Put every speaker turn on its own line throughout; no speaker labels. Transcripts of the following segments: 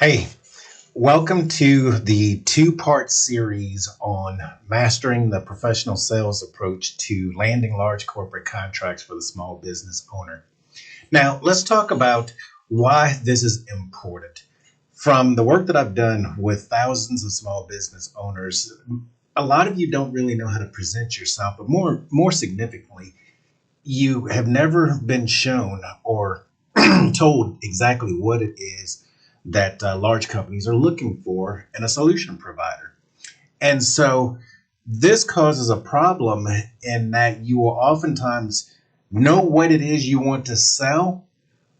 Hey, welcome to the two-part series on mastering the professional sales approach to landing large corporate contracts for the small business owner. Now, let's talk about why this is important. From the work that I've done with thousands of small business owners, a lot of you don't really know how to present yourself, but more significantly, you have never been shown or told exactly what it is that large companies are looking for in a solution provider. And so this causes a problem in that you will oftentimes know what it is you want to sell,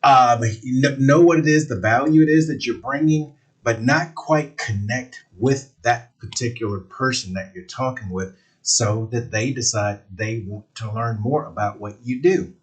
know what it is, the value it is that you're bringing, but not quite connect with that particular person that you're talking with so that they decide they want to learn more about what you do.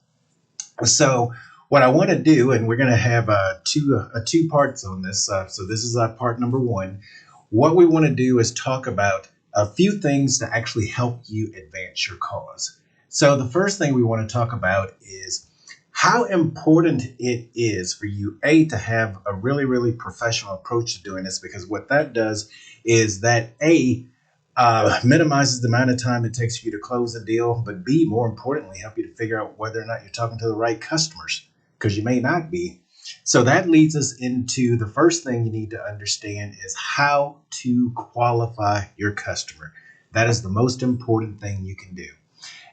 So what I want to do, and we're going to have two parts on this. So this is part number one. What we want to do is talk about a few things to actually help you advance your cause. So the first thing we want to talk about is how important it is for you, to have a really professional approach to doing this, because what that does is that minimizes the amount of time it takes for you to close a deal, but B, more importantly, help you to figure out whether or not you're talking to the right customers, because you may not be. So that leads us into the first thing you need to understand is how to qualify your customer. That is the most important thing you can do.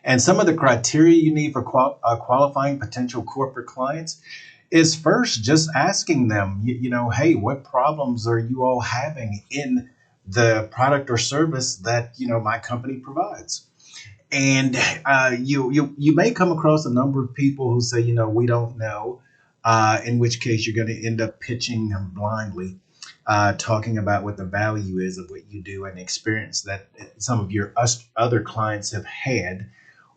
And some of the criteria you need for qualifying potential corporate clients is first just asking them, hey, what problems are you all having in the product or service that my company provides? And you may come across a number of people who say, we don't know, in which case you're going to end up pitching blindly, talking about what the value is of what you do and the experience that some of your other clients have had.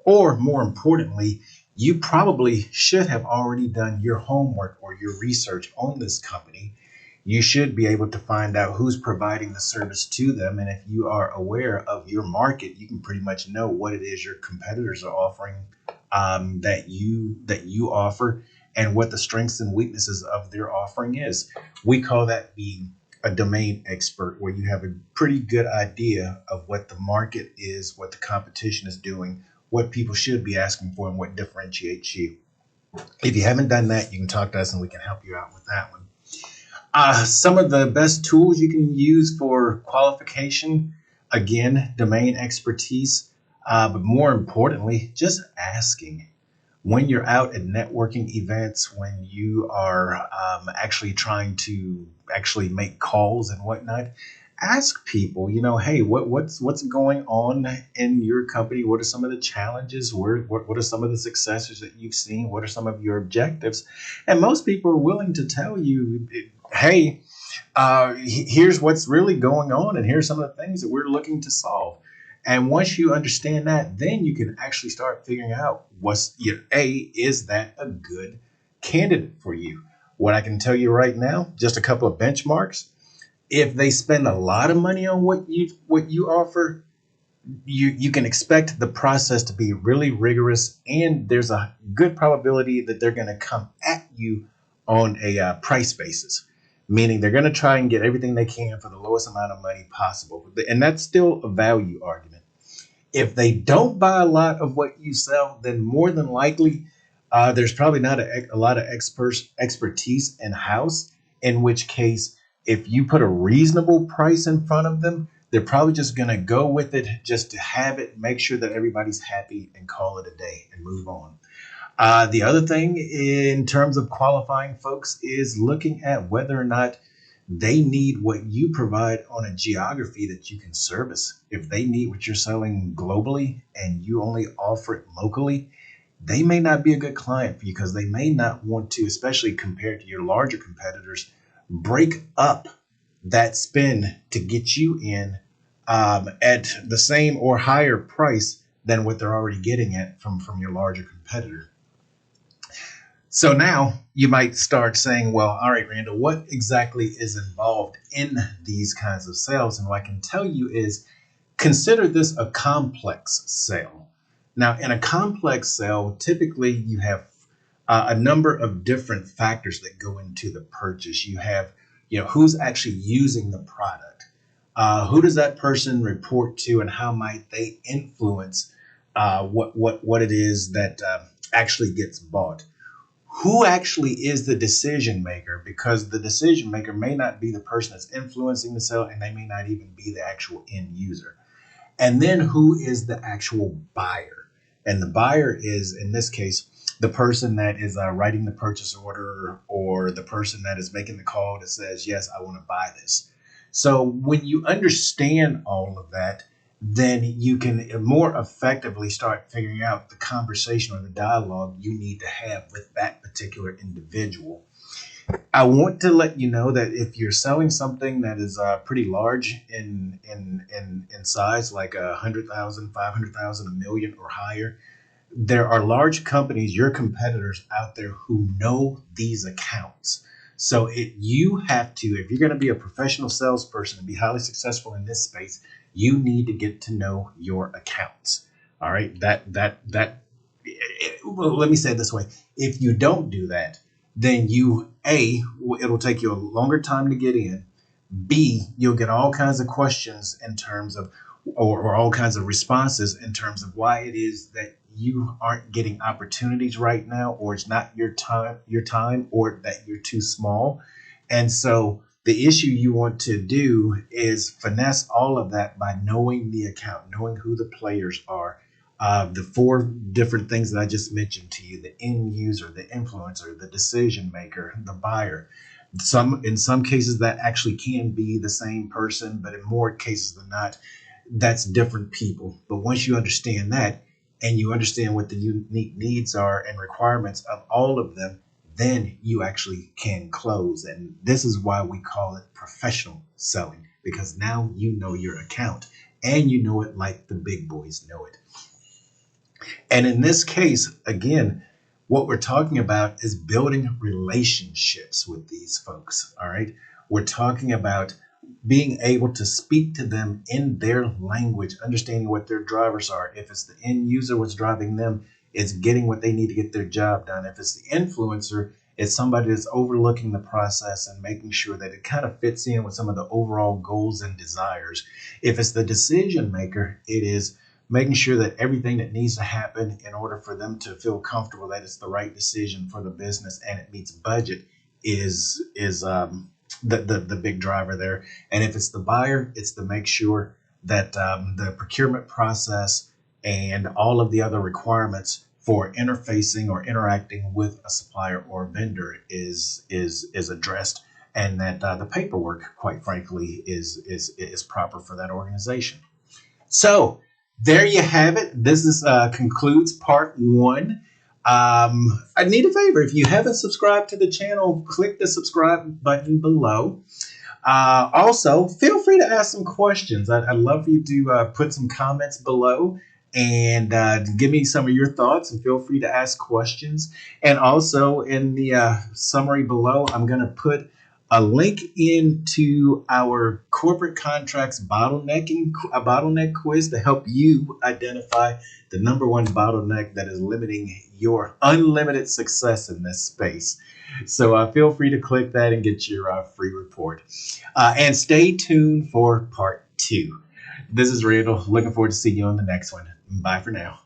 Or more importantly, you probably should have already done your homework or your research on this company. You should be able to find out who's providing the service to them. And if you are aware of your market, you can pretty much know what it is your competitors are offering, that you offer, and what the strengths and weaknesses of their offering is. We call that being a domain expert, where you have a pretty good idea of what the market is, what the competition is doing, what people should be asking for, and what differentiates you. If you haven't done that, you can talk to us and we can help you out with that one. Some of the best tools you can use for qualification, again, domain expertise, but more importantly, just asking. When you're out at networking events, when you are actually trying to actually make calls and whatnot, ask people, hey, what's going on in your company? What are some of the challenges? What are some of the successes that you've seen? What are some of your objectives? And most people are willing to tell you, hey, here's what's really going on, and here's some of the things that we're looking to solve. And once you understand that, then you can actually start figuring out is that a good candidate for you? What I can tell you right now, just a couple of benchmarks. If they spend a lot of money on what you offer, you can expect the process to be really rigorous, and there's a good probability that they're going to come at you on a price basis, meaning they're going to try and get everything they can for the lowest amount of money possible. And that's still a value argument. If they don't buy a lot of what you sell, then more than likely there's probably not a lot of expertise in-house, in which case, if you put a reasonable price in front of them, they're probably just going to go with it just to have it, make sure that everybody's happy, and call it a day and move on. The other thing in terms of qualifying folks is looking at whether or not they need what you provide on a geography that you can service. If they need what you're selling globally and you only offer it locally, they may not be a good client for you, because they may not want to, especially compared to your larger competitors, break up that spend to get you in at the same or higher price than what they're already getting at from your larger competitor. So now you might start saying, well, all right, Randall, what exactly is involved in these kinds of sales? And what I can tell you is, consider this a complex sale. Now, in a complex sale, typically you have a number of different factors that go into the purchase. You have who's actually using the product, who does that person report to, and how might they influence what it is that actually gets bought. Who actually is the decision maker, because the decision maker may not be the person that's influencing the sale, and they may not even be the actual end user. And then who is the actual buyer? And the buyer is, in this case, the person that is writing the purchase order, or the person that is making the call that says, yes, I want to buy this. So when you understand all of that, then you can more effectively start figuring out the conversation or the dialogue you need to have with that particular individual. I want to let you know that if you're selling something that is pretty large in size, like 100,000, 500,000, a million or higher, there are large companies, your competitors out there, who know these accounts. So you have to, if you're going to be a professional salesperson and be highly successful in this space, you need to get to know your accounts. All right. Well, let me say it this way. If you don't do that, then it'll take you a longer time to get in. B, you'll get all kinds of questions in terms of, or all kinds of responses in terms of why it is that you aren't getting opportunities right now, or it's not your time, or that you're too small. And so the issue you want to do is finesse all of that by knowing the account, knowing who the players are. The four different things that I just mentioned to you: the end user, the influencer, the decision maker, the buyer. In some cases that actually can be the same person, but in more cases than not, that's different people. But once you understand that, and you understand what the unique needs are and requirements of all of them, then you actually can close. And this is why we call it professional selling, because now you know your account, and you know it like the big boys know it. And in this case, again, what we're talking about is building relationships with these folks. All right. We're talking about being able to speak to them in their language, understanding what their drivers are. If it's the end user, what's driving them, it's getting what they need to get their job done. If it's the influencer, it's somebody that's overlooking the process and making sure that it kind of fits in with some of the overall goals and desires. If it's the decision maker, it is making sure that everything that needs to happen in order for them to feel comfortable that it's the right decision for the business and it meets budget is the big driver there. And if it's the buyer, it's to make sure that the procurement process and all of the other requirements for interfacing or interacting with a supplier or vendor is addressed, and that the paperwork, quite frankly, is proper for that organization. So there you have it. This is concludes part one. I need a favor. If you haven't subscribed to the channel, click the subscribe button below. Also, feel free to ask some questions. I'd love for you to put some comments below and give me some of your thoughts, and feel free to ask questions. And also in the summary below, I'm going to put a link into our corporate contracts bottleneck quiz to help you identify the number one bottleneck that is limiting your unlimited success in this space. So feel free to click that and get your free report. And stay tuned for part two. This is Randall. Looking forward to seeing you on the next one. Bye for now.